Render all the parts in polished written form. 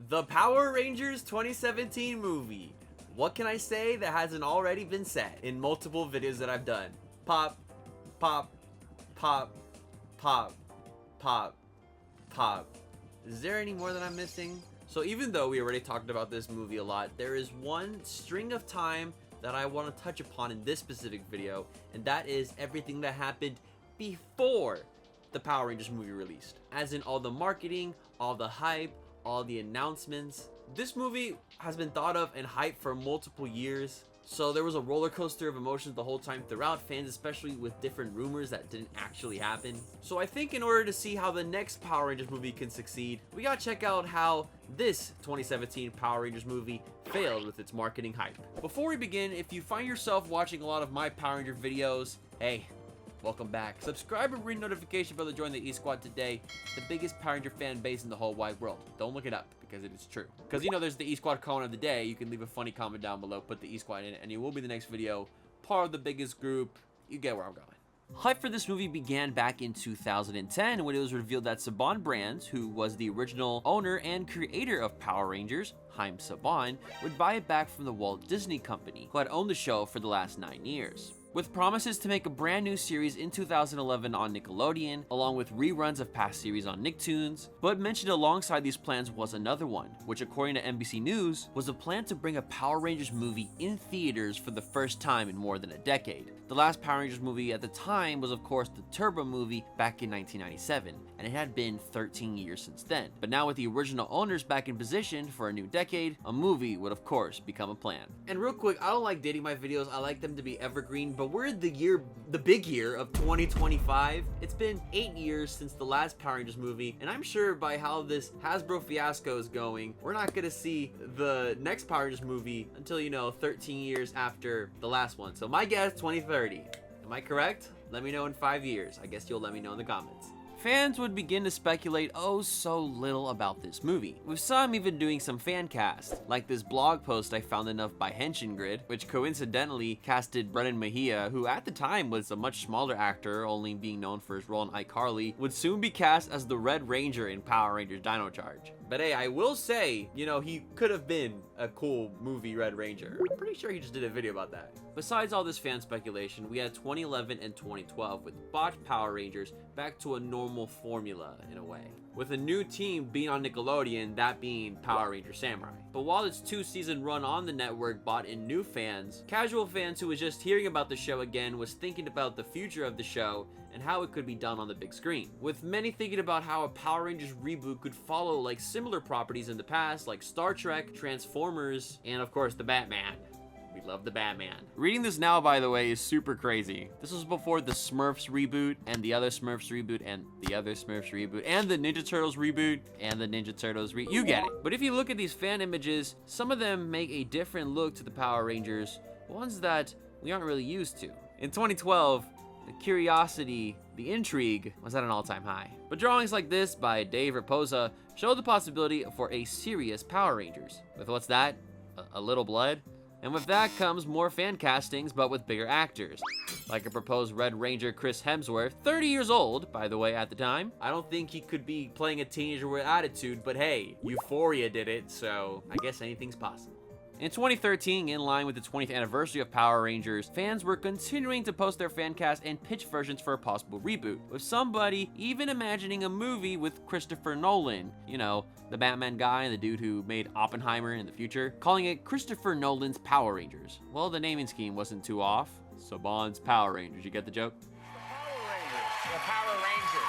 The Power Rangers 2017 movie. What can I say that hasn't already been said in multiple videos that I've done? Pop, pop, pop, pop, pop, pop. Is there any more that I'm missing? So even though we already talked about this movie a lot, there is one string of time that I want to touch upon in this specific video, and that is everything that happened before the Power Rangers movie released. As in all the marketing, all the hype, all the announcements. This movie has been thought of and hyped for multiple years. So there was a roller coaster of emotions the whole time throughout, fans especially with different rumors that didn't actually happen. So I think in order to see how the next Power Rangers movie can succeed, we gotta check out how this 2017 Power Rangers movie failed with its marketing hype. Before we begin, if you find yourself watching a lot of my Power Ranger videos, hey, welcome back. Subscribe and ring notification bell to join the E-Squad today, the biggest Power Ranger fan base in the whole wide world. Don't look it up, because it is true. Because you know there's the E-Squad comment of the day. You can leave a funny comment down below, put the E-Squad in it, and you will be the next video, part of the biggest group. You get where I'm going. Hype for this movie began back in 2010 when it was revealed that Saban Brands, who was the original owner and creator of Power Rangers, Haim Saban, would buy it back from the Walt Disney Company, who had owned the show for the last 9 years. With promises to make a brand new series in 2011 on Nickelodeon, along with reruns of past series on Nicktoons. But mentioned alongside these plans was another one, which according to NBC News, was a plan to bring a Power Rangers movie in theaters for the first time in more than a decade. The last Power Rangers movie at the time was of course the Turbo movie back in 1997, and it had been 13 years since then. But now with the original owners back in position for a new decade, a movie would of course become a plan. And real quick, I don't like dating my videos, I like them to be evergreen, but we're in the big year of 2025. It's been 8 years since the last Power Rangers movie, and I'm sure by how this Hasbro fiasco is going, we're not gonna see the next Power Rangers movie until, you know, 13 years after the last one. So my guess, 2030. Am I correct? Let me know in 5 years. I guess you'll let me know in the comments. Fans would begin to speculate oh so little about this movie, with some even doing some fan cast, like this blog post I found enough by Henshin Grid, which coincidentally casted Brennan Mejia, who at the time was a much smaller actor, only being known for his role in iCarly, would soon be cast as the Red Ranger in Power Rangers Dino Charge. But hey, I will say, you know, he could have been a cool movie Red Ranger. I'm pretty sure he just did a video about that. Besides all this fan speculation, we had 2011 and 2012 with botched Power Rangers back to a normal formula in a way, with a new team being on Nickelodeon, that being Power Ranger Samurai. But while its 2-season run on the network brought in new fans, casual fans who was just hearing about the show again was thinking about the future of the show and how it could be done on the big screen, with many thinking about how a Power Rangers reboot could follow like similar properties in the past like Star Trek, Transformers, and of course the Batman. We love the Batman. Reading this now, by the way, is super crazy. This was before the Smurfs reboot, and the other Smurfs reboot, and the other Smurfs reboot, and the Ninja Turtles reboot, and the Ninja Turtles you get it. But if you look at these fan images, some of them make a different look to the Power Rangers, ones that we aren't really used to. In 2012, the curiosity, the intrigue was at an all-time high. But drawings like this by Dave Raposa show the possibility for a serious Power Rangers. With what's that? A little blood? And with that comes more fan castings, but with bigger actors. Like a proposed Red Ranger Chris Hemsworth, 30 years old, by the way, at the time. I don't think he could be playing a teenager with attitude, but hey, Euphoria did it, so I guess anything's possible. In 2013, in line with the 20th anniversary of Power Rangers, fans were continuing to post their fan cast and pitch versions for a possible reboot, with somebody even imagining a movie with Christopher Nolan, you know, the Batman guy and the dude who made Oppenheimer in the future, calling it Christopher Nolan's Power Rangers. Well, the naming scheme wasn't too off. Saban's Power Rangers, you get the joke? The Power Rangers.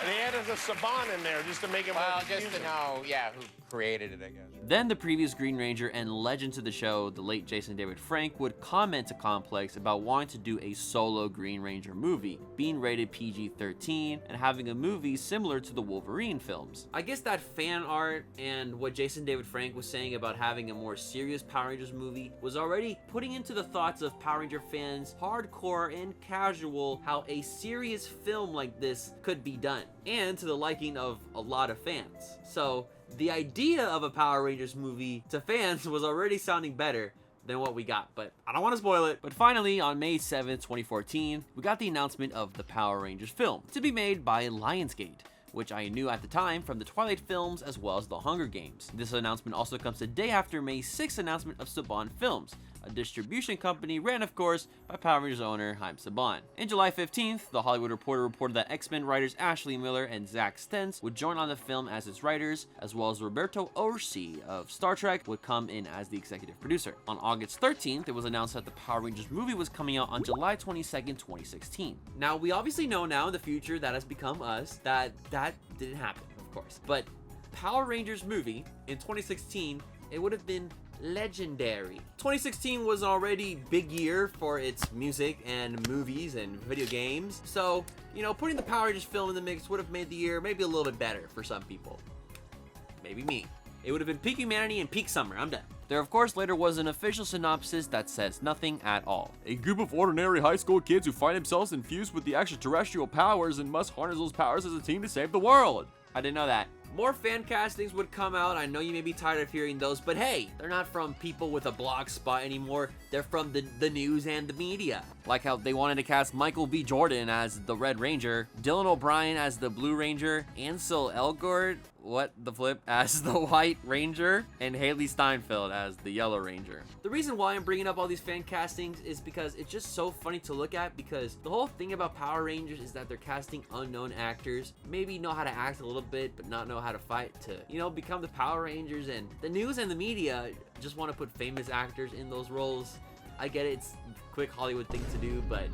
They added a Sabon in there just to make it more confusing. Just to know, yeah, who created it, I guess. Then the previous Green Ranger and legend to the show, the late Jason David Frank, would comment to Complex about wanting to do a solo Green Ranger movie, being rated PG-13 and having a movie similar to the Wolverine films. I guess that fan art and what Jason David Frank was saying about having a more serious Power Rangers movie was already putting into the thoughts of Power Ranger fans, hardcore and casual, how a serious film like this could be done, and to the liking of a lot of fans. So the idea of a Power Rangers movie to fans was already sounding better than what we got, but I don't want to spoil it. But finally, on May 7th, 2014, we got the announcement of the Power Rangers film to be made by Lionsgate, which I knew at the time from the Twilight films as well as the Hunger Games. This announcement also comes the day after May 6th announcement of Saban Films, a distribution company ran, of course, by Power Rangers owner Haim Saban. In July 15th, The Hollywood Reporter reported that X-Men writers Ashley Miller and Zach Stentz would join on the film as its writers, as well as Roberto Orci of Star Trek would come in as the executive producer. On August 13th, it was announced that the Power Rangers movie was coming out on July 22nd, 2016. Now, we obviously know now in the future that has become us that didn't happen, of course. But Power Rangers movie in 2016, it would have been legendary. 2016 was already big year for its music and movies and video games, so you know, putting the Power Rangers film in the mix would have made the year maybe a little bit better for some people. Maybe me. It would have been peak humanity and peak summer. I'm done. There of course later was an official synopsis that says nothing at all. A group of ordinary high school kids who find themselves infused with the extraterrestrial powers and must harness those powers as a team to save the world. I didn't know that. More fan castings would come out. I know you may be tired of hearing those, but hey, they're not from people with a blog spot anymore. They're from the news and the media. Like how they wanted to cast Michael B. Jordan as the Red Ranger, Dylan O'Brien as the Blue Ranger, Ansel Elgort, what the flip, as the White Ranger, and Haley Steinfeld as the Yellow Ranger. The reason why I'm bringing up all these fan castings is because it's just so funny to look at, because the whole thing about Power Rangers is that they're casting unknown actors, maybe know how to act a little bit, but not know how to fight to, you know, become the Power Rangers, and the news and the media just want to put famous actors in those roles. I get it, it's a quick Hollywood thing to do, but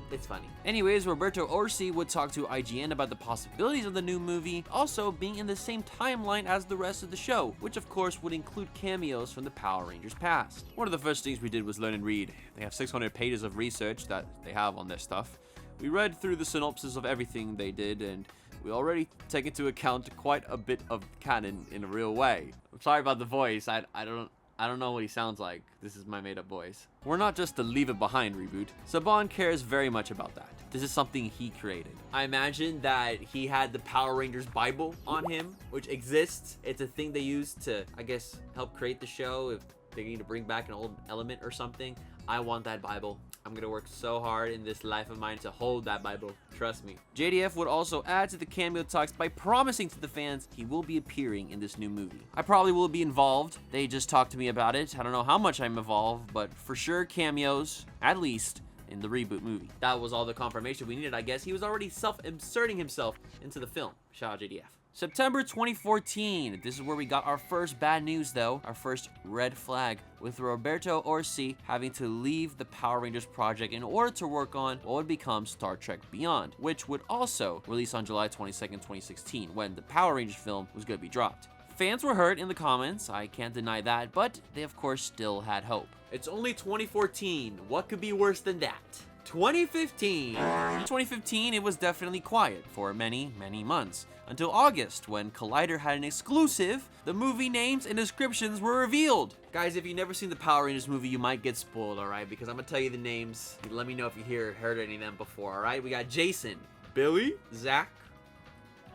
it's funny. Anyways, Roberto Orci would talk to IGN about the possibilities of the new movie also being in the same timeline as the rest of the show, which of course would include cameos from the Power Rangers past. One of the first things we did was learn and read. They have 600 pages of research that they have on their stuff. We read through the synopsis of everything they did, and we already take into account quite a bit of canon in a real way. I'm sorry about the voice. I don't know what he sounds like. This is my made-up voice. We're not just a leave it behind reboot. Saban cares very much about that. This is something he created. I imagine that he had the Power Rangers Bible on him, which exists. It's a thing they use to, I guess, help create the show if they need to bring back an old element or something. I want that Bible. I'm gonna work so hard in this life of mine to hold that Bible. Trust me. JDF would also add to the cameo talks by promising to the fans he will be appearing in this new movie. I probably will be involved. They just talked to me about it. I don't know how much I'm involved, but for sure cameos, at least, in the Reboot movie. That was all the confirmation we needed, I guess. He was already self-inserting himself into the film. Shout out JDF. September 2014. This is where we got our first bad news though, our first red flag, with Roberto Orci having to leave the Power Rangers project in order to work on what would become Star Trek Beyond, which would also release on July 22nd, 2016, when the Power Rangers film was going to be dropped. Fans were hurt in the comments, I can't deny that, but they of course still had hope. It's only 2014, what could be worse than that? 2015. In 2015, it was definitely quiet for many, many months, until August, when Collider had an exclusive. The movie names and descriptions were revealed. Guys, if you've never seen the Power Rangers movie, you might get spoiled, alright? Because I'm gonna tell you the names. Let me know if you heard any of them before, alright? We got Jason, Billy, Zach,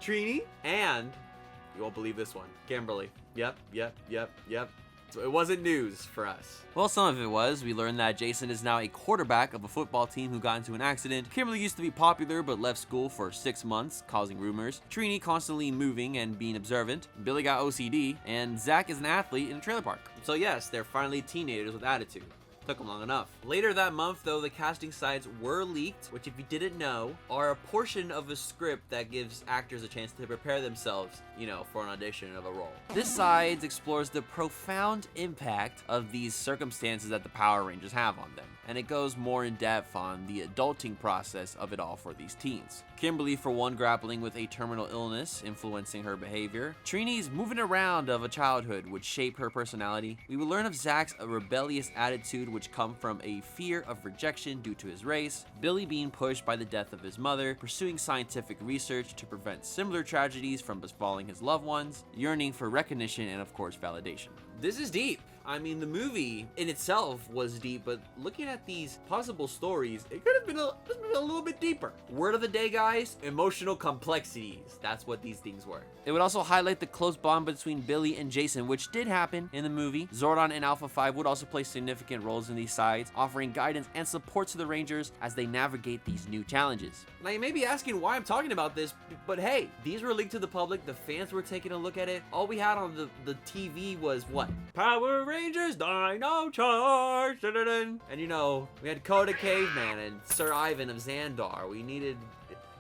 Trini, and you won't believe this one, Kimberly. Yep. So it wasn't news for us. Well, some of it was. We learned that Jason is now a quarterback of a football team who got into an accident. Kimberly used to be popular but left school for 6 months, causing rumors. Trini constantly moving and being observant. Billy got OCD. And Zach is an athlete in a trailer park. So yes, they're finally teenagers with attitude. Took them long enough. Later that month, though, the casting sides were leaked, which, if you didn't know, are a portion of a script that gives actors a chance to prepare themselves, you know, for an audition of a role. This side explores the profound impact of these circumstances that the Power Rangers have on them, and it goes more in depth on the adulting process of it all for these teens. Kimberly, for one, grappling with a terminal illness influencing her behavior. Trini's moving around of a childhood would shape her personality. We will learn of Zach's rebellious attitude, which come from a fear of rejection due to his race. Billy being pushed by the death of his mother, pursuing scientific research to prevent similar tragedies from befalling his loved ones, yearning for recognition and of course validation. This is deep. I mean, the movie in itself was deep, but looking at these possible stories, it could have been a little bit deeper. Word of the day, guys, emotional complexities. That's what these things were. It would also highlight the close bond between Billy and Jason, which did happen in the movie. Zordon and Alpha 5 would also play significant roles in these sides, offering guidance and support to the Rangers as they navigate these new challenges. Now, you may be asking why I'm talking about this, but hey, these were leaked to the public. The fans were taking a look at it. All we had on the TV was what? Power Rangers Dino Charge! Dun-dun-dun. And you know, we had Koda Caveman and Sir Ivan of Xandar. We needed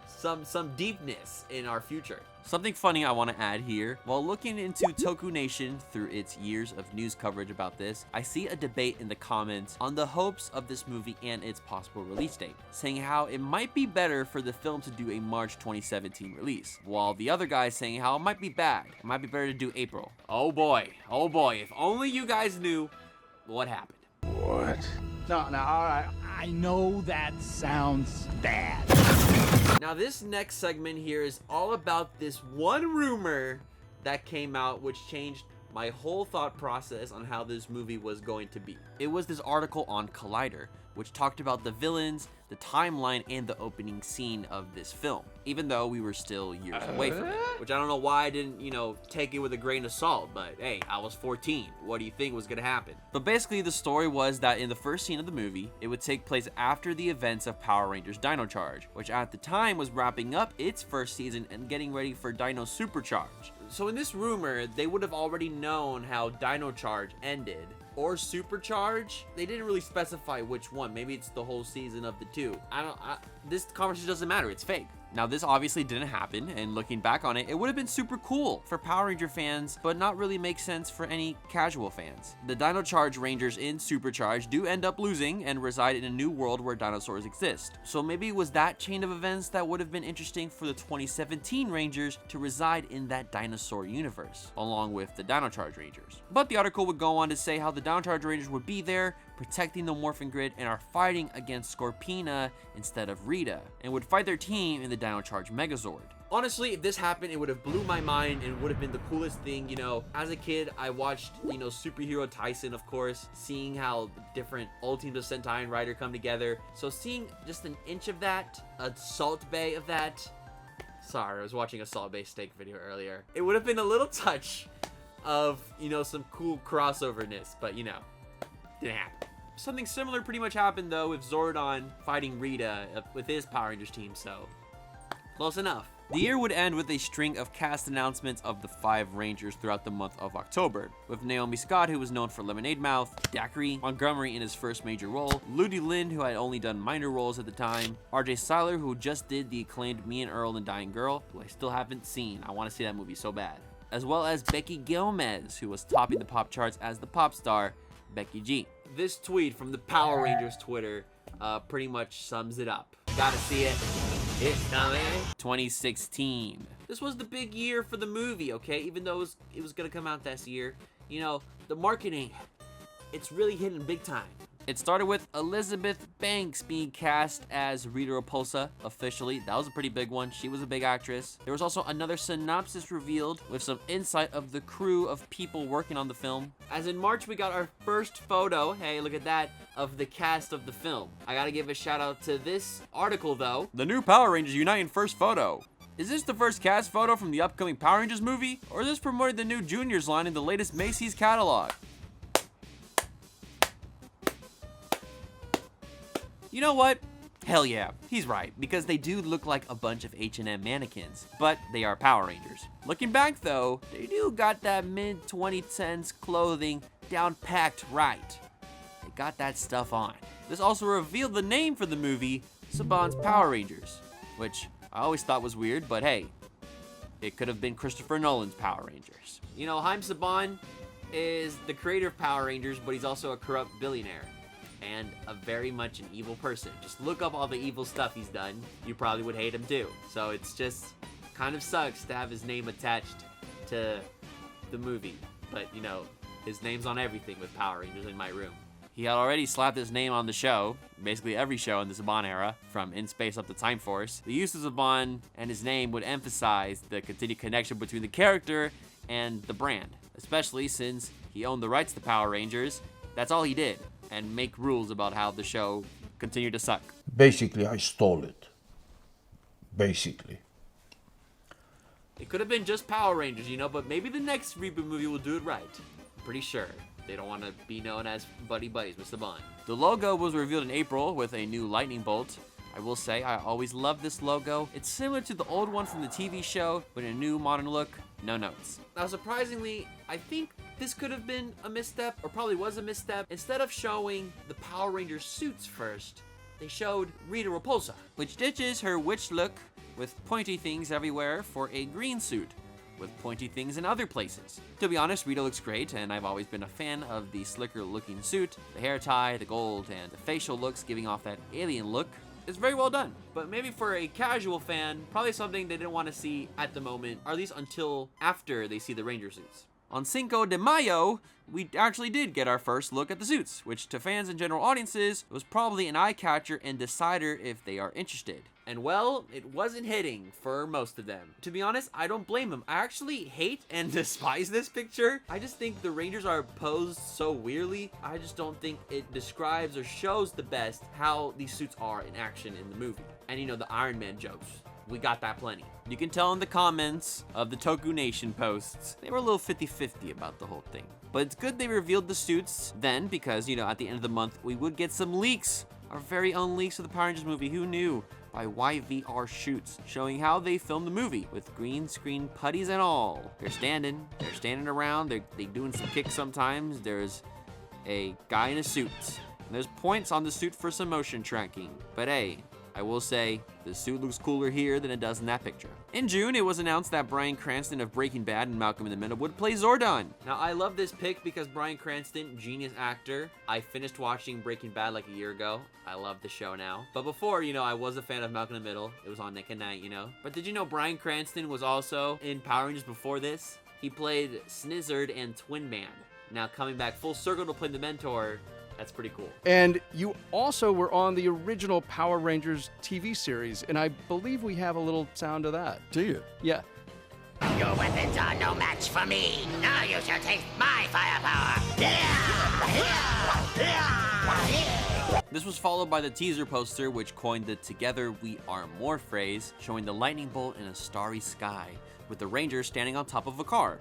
some deepness in our future. Something funny I want to add here, while looking into Toku Nation through its years of news coverage about this, I see a debate in the comments on the hopes of this movie and its possible release date, saying how it might be better for the film to do a March 2017 release, while the other guy saying how it might be bad, it might be better to do April. Oh boy, if only you guys knew what happened. What? No, all right. I know that sounds bad. Now this next segment here is all about this one rumor that came out which changed my whole thought process on how this movie was going to be. It was this article on Collider, which talked about the villains, the timeline, and the opening scene of this film, even though we were still years away from it. Which I don't know why I didn't, take it with a grain of salt, but hey, I was 14. What do you think was gonna happen? But basically, the story was that in the first scene of the movie, it would take place after the events of Power Rangers Dino Charge, which at the time was wrapping up its first season and getting ready for Dino Supercharge. So in this rumor, they would have already known how Dino Charge ended, or Supercharge. They didn't really specify which one. Maybe it's the whole season of the two. This conversation doesn't matter. It's fake. Now, this obviously didn't happen, and looking back on it, it would have been super cool for Power Ranger fans, but not really make sense for any casual fans. The Dino Charge Rangers in Supercharge do end up losing and reside in a new world where dinosaurs exist. So maybe it was that chain of events that would have been interesting for the 2017 Rangers to reside in that dinosaur universe, along with the Dino Charge Rangers. But the article would go on to say how the Dino Charge Rangers would be there, protecting the Morphin Grid, and are fighting against Scorpina instead of Rita, and would fight their team in the Dino Charge Megazord. Honestly, if this happened, it would have blew my mind and would have been the coolest thing. As a kid, I watched, Superhero Tyson, of course, seeing how different old teams of Sentai and Rider come together. So seeing just an inch of that, a Salt Bay of that. Sorry, I was watching a Salt Bay steak video earlier. It would have been a little touch of, some cool crossoverness, but didn't happen. Something similar pretty much happened though with Zordon fighting Rita with his Power Rangers team, so close enough. The year would end with a string of cast announcements of the 5 Rangers throughout the month of October, with Naomi Scott, who was known for Lemonade Mouth, Dacre Montgomery in his first major role, Ludi Lin, who had only done minor roles at the time, RJ Cyler, who just did the acclaimed Me and Earl and Dying Girl, who I still haven't seen. I want to see that movie so bad. As well as Becky Gomez, who was topping the pop charts as the pop star Becky G. This tweet from the Power Rangers Twitter pretty much sums it up. Gotta see it. It's coming. 2016. This was the big year for the movie, okay? Even though it was gonna come out this year. The marketing, it's really hitting big time. It started with Elizabeth Banks being cast as Rita Repulsa officially. That was a pretty big one. She was a big actress. There was also another synopsis revealed with some insight of the crew of people working on the film. As in March, we got our first photo, hey, look at that, of the cast of the film. I gotta give a shout out to this article though. The new Power Rangers unite in first photo. Is this the first cast photo from the upcoming Power Rangers movie? Or is this promoting the new Juniors line in the latest Macy's catalog? You know what? Hell yeah, he's right, because they do look like a bunch of H&M mannequins, but they are Power Rangers. Looking back though, they do got that mid-2010s clothing down packed right. They got that stuff on. This also revealed the name for the movie, Saban's Power Rangers, which I always thought was weird, but hey, it could have been Christopher Nolan's Power Rangers. Haim Saban is the creator of Power Rangers, but he's also a corrupt billionaire. And a very much an evil person. Just look up all the evil stuff he's done. You probably would hate him too. So it's just kind of sucks to have his name attached to the movie. But his name's on everything with Power Rangers in my room. He had already slapped his name on the show, basically every show in the Saban era, from In Space up to Time Force. The use of Saban and his name would emphasize the continued connection between the character and the brand. especially since he owned the rights to Power Rangers. That's all he did, and make rules about how the show continued to suck. Basically, I stole it. Basically. It could have been just Power Rangers, you know, but maybe the next Reboot movie will do it right. I'm pretty sure. They don't want to be known as buddy buddies with Saban. The logo was revealed in April with a new lightning bolt. I will say, I always loved this logo. It's similar to the old one from the TV show, but in a new modern look, no notes. Now, surprisingly, I think this could have been a misstep, or probably was a misstep. Instead of showing the Power Rangers suits first, they showed Rita Repulsa, which ditches her witch look with pointy things everywhere for a green suit with pointy things in other places. To be honest, Rita looks great, and I've always been a fan of the slicker looking suit, the hair tie, the gold, and the facial looks giving off that alien look. It's very well done. But maybe for a casual fan, probably something they didn't want to see at the moment, or at least until after they see the Ranger suits. On Cinco de Mayo, we actually did get our first look at the suits, which to fans and general audiences was probably an eye catcher and decider if they are interested. And well, it wasn't hitting for most of them. To be honest, I don't blame them. I actually hate and despise this picture. I just think the Rangers are posed so weirdly. I just don't think it describes or shows the best how these suits are in action in the movie. And you know, the Iron Man jokes. We got that plenty. You can tell in the comments of the Toku Nation posts, they were a little 50-50 about the whole thing. But it's good they revealed the suits then, because, you know, at the end of the month, we would get some leaks. Our very own leaks of the Power Rangers movie, who knew? By YVR Shoots, showing how they filmed the movie, with green screen putties and all. They're standing around, they're doing some kicks sometimes. There's a guy in a suit, and there's points on the suit for some motion tracking. But hey, I will say, the suit looks cooler here than it does in that picture. In June, it was announced that Bryan Cranston of Breaking Bad and Malcolm in the Middle would play Zordon. Now, I love this pick because Bryan Cranston, genius actor. I finished watching Breaking Bad like a year ago. I love the show now. But before, you know, I was a fan of Malcolm in the Middle. It was on Nick at Night, you know. But did you know Bryan Cranston was also in Power Rangers before this? He played Snizzard and Twin Man. Now, coming back full circle to play the Mentor, that's pretty cool. And you also were on the original Power Rangers TV series, and I believe we have a little sound of that. Do you? Yeah. Your weapons are no match for me. Now you shall taste my firepower. This was followed by the teaser poster, which coined the "Together We Are More" phrase, showing the lightning bolt in a starry sky, with the Rangers standing on top of a car.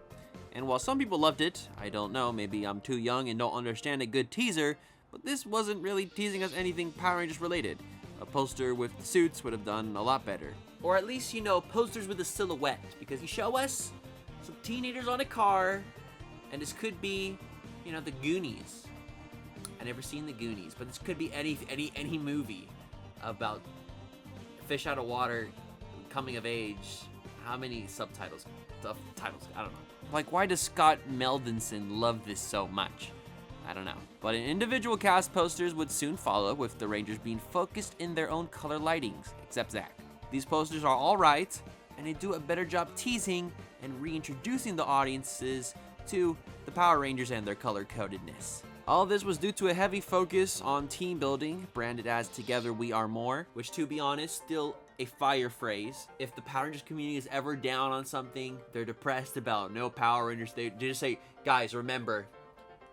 And while some people loved it, I don't know, maybe I'm too young and don't understand a good teaser, but this wasn't really teasing us anything Power Rangers related. A poster with suits would have done a lot better. Or at least, you know, posters with a silhouette, because you show us some teenagers on a car, and this could be, you know, the Goonies. I never seen the Goonies, but this could be any movie about fish out of water, coming of age. How many subtitles? Titles? I don't know. Like, why does Scott Meldonson love this so much? I don't know. But an individual cast posters would soon follow, with the Rangers being focused in their own color lightings, except Zach. These posters are alright, and they do a better job teasing and reintroducing the audiences to the Power Rangers and their color-codedness. All this was due to a heavy focus on team building, branded as "Together We Are More," which, to be honest, still a fire phrase. If the Power Rangers community is ever down on something, they're depressed about no Power Rangers, they just say, guys, remember,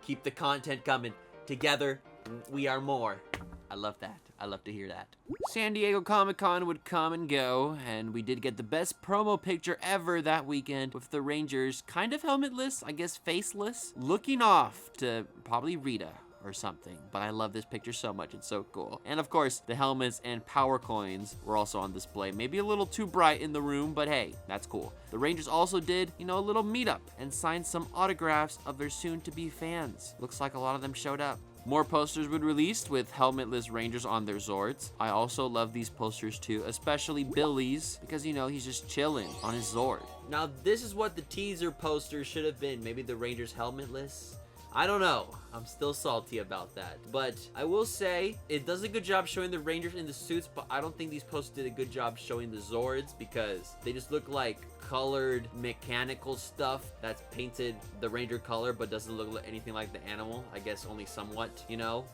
keep the content coming. Together, we are more. I love that. I love to hear that. San Diego Comic-Con would come and go, and we did get the best promo picture ever that weekend, with the Rangers kind of helmetless, I guess faceless, looking off to probably Rita or something. But I love this picture so much, it's so cool. And of course, the helmets and power coins were also on display. Maybe a little too bright in the room, but hey, that's cool. The Rangers also did, you know, a little meetup and signed some autographs of their soon-to-be fans. Looks like a lot of them showed up. More posters were released with helmetless Rangers on their Zords. I also love these posters too, especially Billy's, because, you know, he's just chilling on his Zord. Now, this is what the teaser poster should have been. Maybe the Rangers helmetless. I don't know. I'm still salty about that. But I will say, it does a good job showing the Rangers in the suits, but I don't think these posters did a good job showing the Zords, because they just look like colored mechanical stuff that's painted the Ranger color, but doesn't look anything like the animal. I guess only somewhat, you know?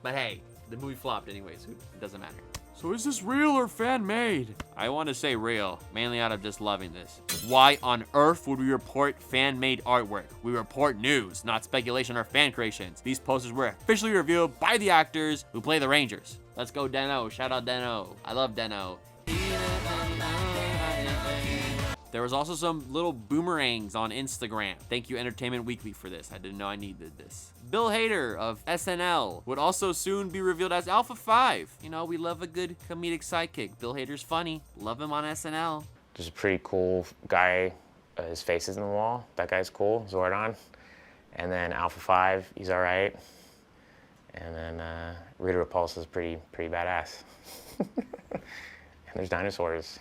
But hey, the movie flopped anyways. It doesn't matter. So is this real or fan-made? I want to say real, mainly out of just loving this. Why on earth would we report fan-made artwork? We report news, not speculation or fan creations. These posters were officially revealed by the actors who play the Rangers. Let's go Deno, shout out Deno. I love Deno. There was also some little boomerangs on Instagram. Thank you Entertainment Weekly for this. I didn't know I needed this. Bill Hader of SNL would also soon be revealed as Alpha 5. You know, we love a good comedic sidekick. Bill Hader's funny. Love him on SNL. Just a pretty cool guy. His face is in the wall. That guy's cool, Zordon. And then Alpha 5, he's all right. And then Rita Repulsa is pretty badass. And there's dinosaurs.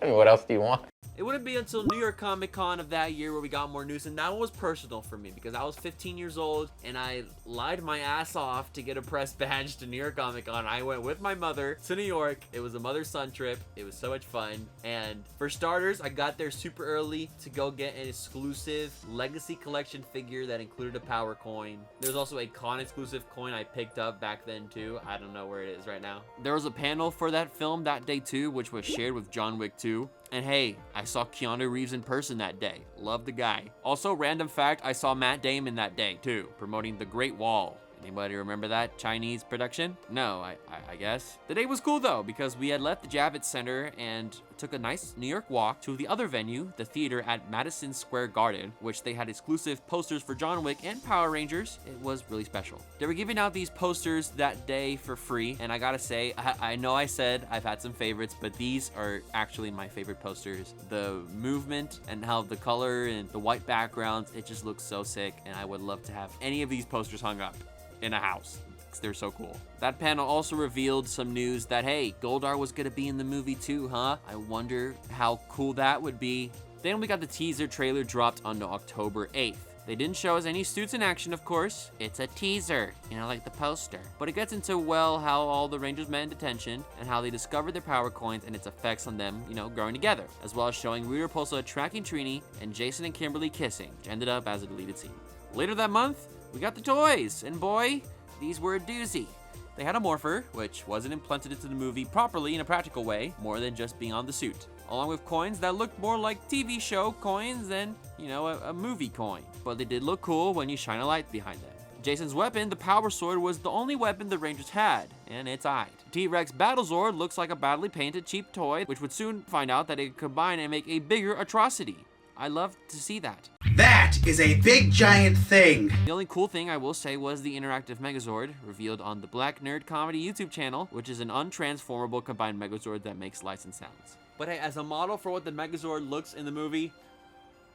What else do you want? It wouldn't be until New York Comic Con of that year where we got more news, and that one was personal for me because I was 15 years old and I lied my ass off to get a press badge to New York Comic Con. I went with my mother to New York. It was a mother-son trip. It was so much fun. And for starters, I got there super early to go get an exclusive Legacy Collection figure that included a power coin. There was also a con exclusive coin I picked up back then too. I don't know where it is right now. There was a panel for that film that day too, which was shared with John Wick 2. And hey, I saw Keanu Reeves in person that day. Love the guy. Also, random fact, I saw Matt Damon that day too, promoting The Great Wall. Anybody remember that Chinese production? No, I guess. The day was cool though, because we had left the Javits Center and took a nice New York walk to the other venue, the theater at Madison Square Garden, which they had exclusive posters for John Wick and Power Rangers. It was really special. They were giving out these posters that day for free, and I gotta say, I know I said I've had some favorites, but these are actually my favorite posters. The movement and how the color and the white backgrounds, it just looks so sick, and I would love to have any of these posters hung up in a house. They're so cool. That panel also revealed some news that, hey, Goldar was gonna be in the movie too, huh? I wonder how cool that would be. Then we got the teaser trailer dropped on October 8th. They didn't show us any suits in action, of course. It's a teaser, you know, like the poster. But it gets into, well, how all the Rangers met in detention and how they discovered their power coins and its effects on them, you know, growing together, as well as showing Rita Repulsa tracking Trini and Jason and Kimberly kissing, which ended up as a deleted scene. Later that month, we got the toys, and boy, these were a doozy. They had a morpher, which wasn't implanted into the movie properly in a practical way, more than just being on the suit, along with coins that looked more like TV show coins than, you know, a movie coin. But they did look cool when you shine a light behind them. Jason's weapon, the Power Sword, was the only weapon the Rangers had, and it's eyed. T-Rex Battlezord looks like a badly painted cheap toy, which would soon find out that it could combine and make a bigger atrocity. I love to see that. That is a big giant thing. The only cool thing I will say was the interactive Megazord, revealed on the Black Nerd Comedy YouTube channel, which is an untransformable combined Megazord that makes lights and sounds. But hey, as a model for what the Megazord looks in the movie,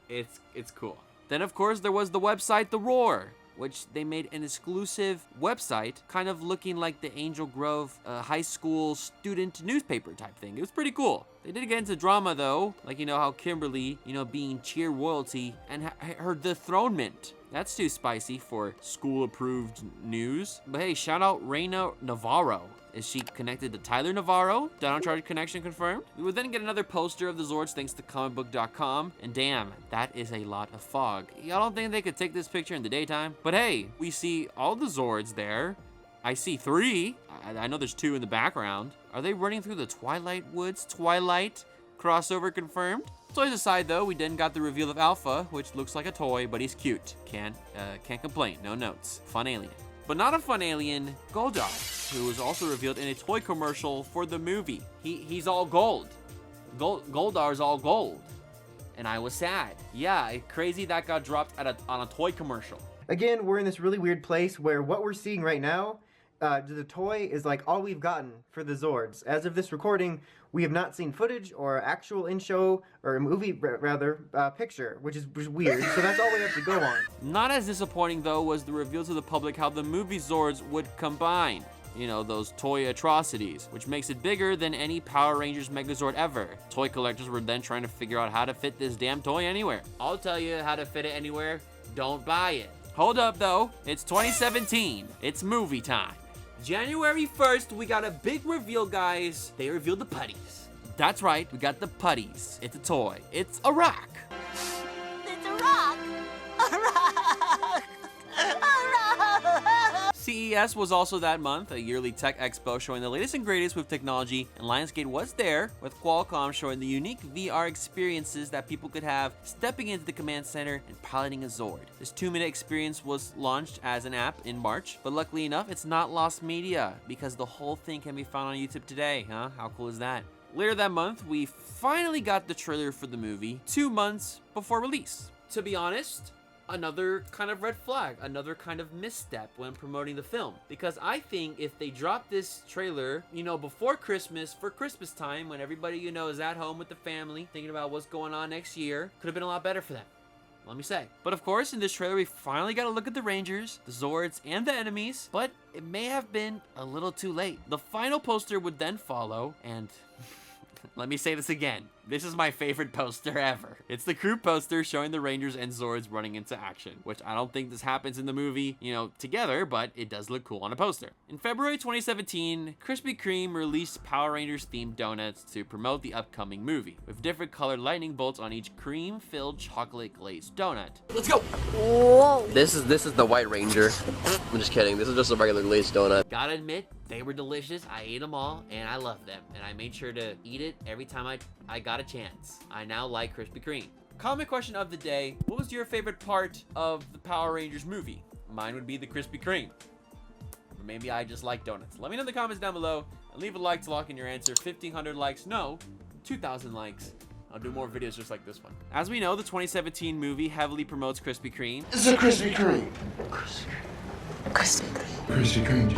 it's cool. Then of course there was the website The Roar, which they made an exclusive website, kind of looking like the Angel Grove high school student newspaper type thing. It was pretty cool. They did get into drama though, like, you know, how Kimberly, you know, being cheer royalty and her dethronement. That's too spicy for school-approved news. But hey, shout out Reina Navarro. Is she connected to Tyler Navarro? Down on Charge connection confirmed. We would then get another poster of the Zords thanks to comicbook.com. And damn, that is a lot of fog. Y'all don't think they could take this picture in the daytime? But hey, we see all the Zords there. I see 3. I know there's 2 in the background. Are they running through the Twilight Woods? Twilight crossover confirmed? Toys aside though, we then got the reveal of Alpha, which looks like a toy, but he's cute. Can't complain, no notes. Fun alien. But not a fun alien, Goldar, who was also revealed in a toy commercial for the movie. He's all gold. Goldar's all gold. And I was sad. Yeah, crazy that got dropped on a toy commercial. Again, we're in this really weird place where what we're seeing right now, the toy is like all we've gotten for the Zords. As of this recording, we have not seen footage or actual in-show, or movie rather, picture, which is weird, so that's all we have to go on. Not as disappointing though was the reveal to the public how the movie Zords would combine, you know, those toy atrocities, which makes it bigger than any Power Rangers Megazord ever. Toy collectors were then trying to figure out how to fit this damn toy anywhere. I'll tell you how to fit it anywhere, don't buy it. Hold up though, it's 2017, it's movie time. January 1st, we got a big reveal, guys. They revealed the putties. That's right, we got the putties. It's a toy. It's a rock. It's a rock. A rock. A rock. CES was also that month, a yearly tech expo showing the latest and greatest with technology, and Lionsgate was there, with Qualcomm showing the unique VR experiences that people could have stepping into the command center and piloting a Zord. This 2-minute experience was launched as an app in March, but luckily enough, it's not lost media, because the whole thing can be found on YouTube today, huh? How cool is that? Later that month, we finally got the trailer for the movie 2 months before release. To be honest, another kind of red flag, another kind of misstep when promoting the film. Because I think if they dropped this trailer, before Christmas, for Christmas time, when everybody, is at home with the family, thinking about what's going on next year, could have been a lot better for them. Let me say. But of course, in this trailer, we finally got a look at the Rangers, the Zords, and the enemies, but it may have been a little too late. The final poster would then follow, and let me say this again. This is my favorite poster ever. It's the crew poster showing the Rangers and Zords running into action, which I don't think this happens in the movie, together, but it does look cool on a poster. In February 2017, Krispy Kreme released Power Rangers themed donuts to promote the upcoming movie, with different colored lightning bolts on each cream-filled chocolate glazed donut. Let's go! Whoa. This is the White Ranger. I'm just kidding. This is just a regular glazed donut. Gotta admit, they were delicious. I ate them all, and I loved them. And I made sure to eat it every time I got a chance. I now like Krispy Kreme. Comment question of the day: what was your favorite part of the Power Rangers movie? Mine would be the Krispy Kreme. Or maybe I just like donuts. Let me know in the comments down below, and leave a like to lock in your answer. 1,500 likes, no, 2,000 likes. I'll do more videos just like this one. As we know, the 2017 movie heavily promotes Krispy Kreme. It's a Krispy Kreme. Krispy Kreme. Krispy Kreme.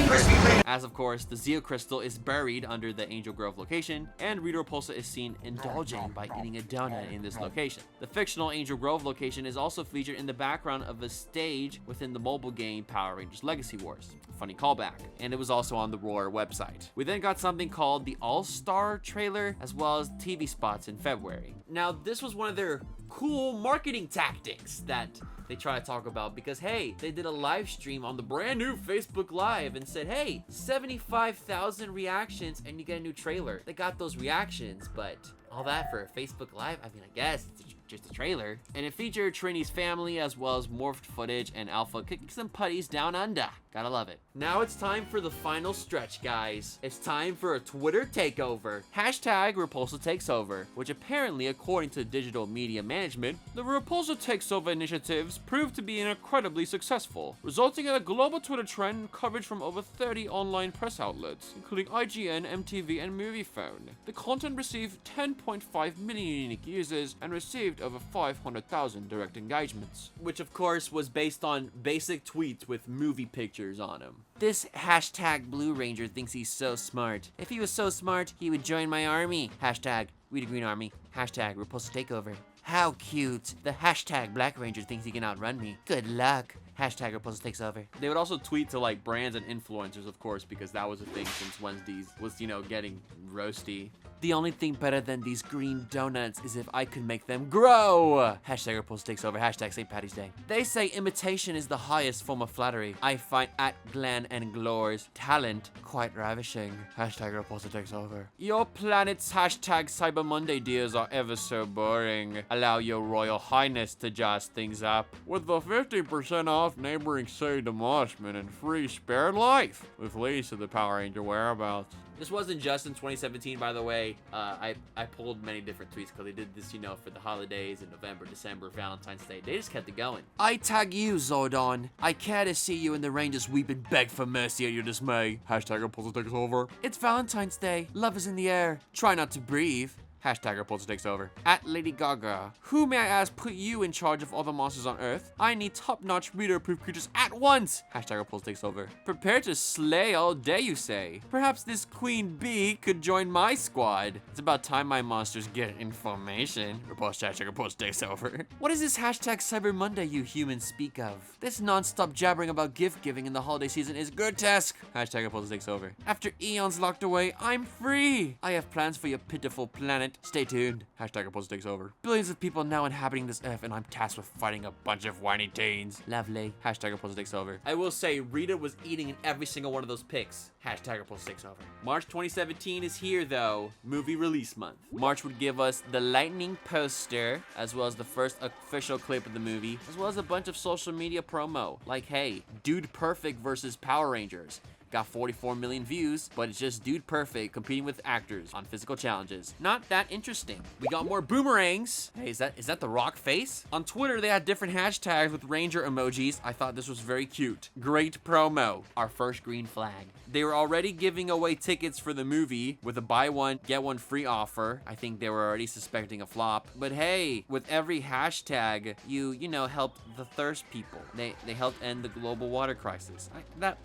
Krispy Kreme. As of course, the Zeo Crystal is buried under the Angel Grove location, and Rita Repulsa is seen indulging by eating a donut in this location. The fictional Angel Grove location is also featured in the background of a stage within the mobile game Power Rangers Legacy Wars. Funny callback. And it was also on the Roar website. We then got something called the All-Star trailer, as well as TV spots in February. Now, this was one of their cool marketing tactics that they try to talk about, because hey, they did a live stream on the brand new Facebook Live and said, hey, 75,000 reactions and you get a new trailer. They got those reactions, but all that for a Facebook Live? I mean, I guess it's just a trailer. And it featured Trini's family as well as morphed footage and Alpha kicking some putties down under. Gotta love it. Now it's time for the final stretch, guys. It's time for a Twitter takeover. Hashtag Repulsa Takes Over, which apparently, according to digital media management, the Repulsa Takes Over initiatives proved to be incredibly successful, resulting in a global Twitter trend and coverage from over 30 online press outlets, including IGN, MTV, and MoviePhone. The content received 10.5 million unique users and received over 500,000 direct engagements, which of course was based on basic tweets with movie pictures on them. This hashtag Blue Ranger thinks he's so smart. If he was so smart, he would join my army. Hashtag Rita Green Army. Hashtag Repulsa Takeover. How cute. The hashtag Black Ranger thinks he can outrun me. Good luck. Hashtag Repulsa Takes Over. They would also tweet to like brands and influencers, of course, because that was a thing since Wednesdays was, getting roasty. The only thing better than these green donuts is if I could make them grow. Hashtag Repulsa Takes Over. Hashtag St. Patty's Day. They say imitation is the highest form of flattery. I find at Glenn and Glore's talent quite ravishing. Hashtag Repulsa Takes Over. Your planet's hashtag Cyber Monday deals are ever so boring. Allow your Royal Highness to jazz things up with the 50% off neighboring Say the Moshman and free spare life with leads to the Power Ranger whereabouts. This wasn't just in 2017, by the way. I pulled many different tweets because they did this, for the holidays in November, December, Valentine's Day. They just kept it going. I tag you, Zordon. I care to see you in the Rangers weep and beg for mercy at your dismay. Hashtag Repulsa Takes Over. It's Valentine's Day. Love is in the air. Try not to breathe. Hashtag Repulsa Takes Over. At Lady Gaga. Who, may I ask, put you in charge of all the monsters on Earth? I need top-notch reader-approved creatures at once! Hashtag Repulsa Takes Over. Prepare to slay all day, you say. Perhaps this Queen Bee could join my squad. It's about time my monsters get information. Repulsa Takes Over. What is this hashtag Cyber Monday you humans speak of? This non-stop jabbering about gift-giving in the holiday season is grotesque. Hashtag Repulsa Takes Over. After eons locked away, I'm free. I have plans for your pitiful planet. great. Stay tuned. Hashtag Opposed takes over. Billions of people now inhabiting this earth, and I'm tasked with fighting a bunch of whiny teens. Lovely. Hashtag Opposed takes over. I will say, Rita was eating in every single one of those pics. Hashtag Opposed takes over. March 2017 is here, though. Movie release month. March would give us the Lightning poster, as well as the first official clip of the movie, as well as a bunch of social media promo. Like, hey, Dude Perfect versus Power Rangers. Got 44 million views, but it's just Dude Perfect competing with actors on physical challenges. Not that interesting. We got more boomerangs. Hey, is that the Rock face? On Twitter, they had different hashtags with Ranger emojis. I thought this was very cute. Great promo. Our first green flag. They were already giving away tickets for the movie with a buy one, get one free offer. I think they were already suspecting a flop. But hey, with every hashtag, you know, helped the thirst people. They helped end the global water crisis.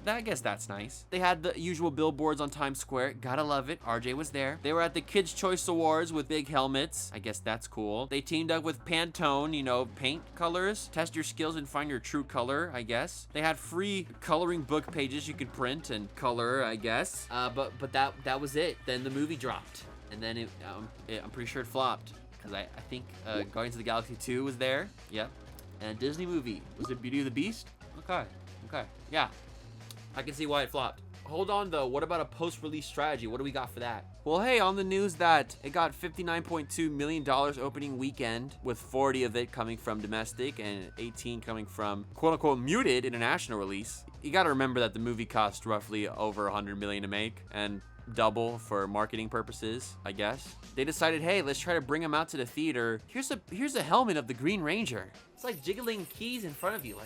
I guess that's nice. They had the usual billboards on Times Square. Gotta love it. RJ was there. They were at the Kids' Choice Awards with big helmets. I guess that's cool. They teamed up with Pantone, you know, paint colors. Test your skills and find your true color, I guess. They had free coloring book pages you could print and color, I guess. But that was it. Then the movie dropped. And then I'm pretty sure it flopped. Because I think Guardians of the Galaxy 2 was there. Yep. And a Disney movie. Was it Beauty and the Beast? Okay. Yeah. I can see why it flopped. Hold on though, what about a post-release strategy? What do we got for that? Well, hey, on the news that it got $59.2 million opening weekend, with 40 of it coming from domestic and 18 coming from quote-unquote muted international release. You gotta remember that the movie cost roughly over $100 million to make, and double for marketing purposes, I guess. They decided, hey, let's try to bring them out to the theater. Here's a helmet of the Green Ranger. It's like jiggling keys in front of you,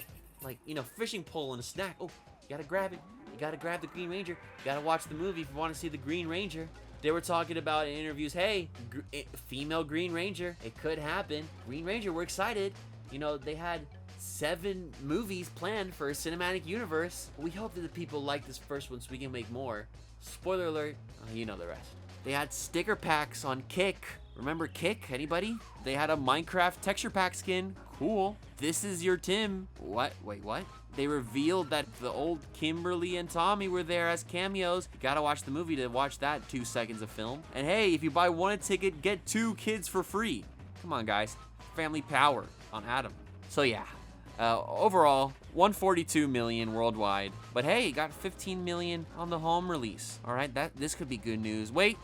like you know, fishing pole and a snack. Oh, you gotta grab it. You gotta grab the Green Ranger. You gotta watch the movie if you want to see the Green Ranger. They were talking about in interviews, hey, female Green Ranger, it could happen. Green Ranger, we're excited. You know, they had 7 movies planned for a cinematic universe. We hope that the people like this first one so we can make more. Spoiler alert, you know the rest. They had sticker packs on Kick. Remember Kick? Anybody? They had a Minecraft texture pack skin. Cool. This is your Tim. What? Wait, what? They revealed that the old Kimberly and Tommy were there as cameos. You gotta watch the movie to watch that 2 seconds of film. And hey, if you buy one ticket, get 2 kids for free. Come on, guys. Family power on Adam. So yeah, overall, 142 million worldwide. But hey, got 15 million on the home release. All right, this could be good news. Wait,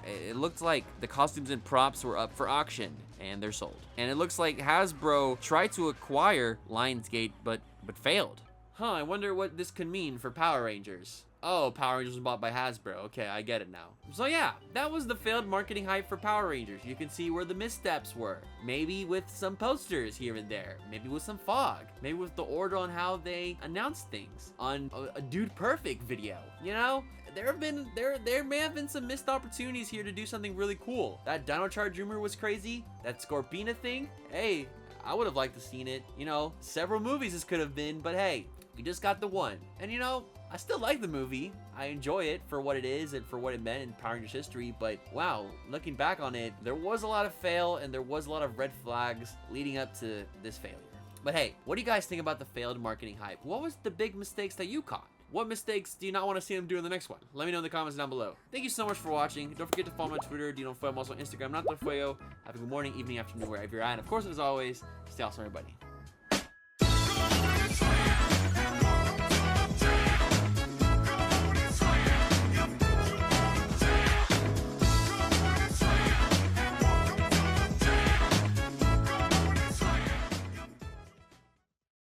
it looked like the costumes and props were up for auction, and they're sold. And it looks like Hasbro tried to acquire Lionsgate, but failed. I wonder what this could mean for Power Rangers. Oh, Power Rangers was bought by Hasbro. Okay, I get it now. So yeah, that was the failed marketing hype for Power Rangers. You can see where the missteps were. Maybe with some posters here and there. Maybe with some fog. Maybe with the order on how they announced things on a Dude Perfect video. You know, there may have been some missed opportunities here to do something really cool. That Dino Charge rumor was crazy. That Scorpina thing, hey, I would have liked to seen it. You know, several movies this could have been, but hey, we just got the one. And you know, I still like the movie. I enjoy it for what it is and for what it meant in Power Rangers history, but wow, looking back on it, there was a lot of fail and there was a lot of red flags leading up to this failure. But hey, what do you guys think about the failed marketing hype? What was the big mistakes that you caught? What mistakes do you not want to see them do in the next one? Let me know in the comments down below. Thank you so much for watching. Don't forget to follow me on Twitter, Dino Fuego. I'm also on Instagram, Not The Fuego. Have a good morning, evening, afternoon, wherever you're at. And of course, as always, stay awesome, everybody.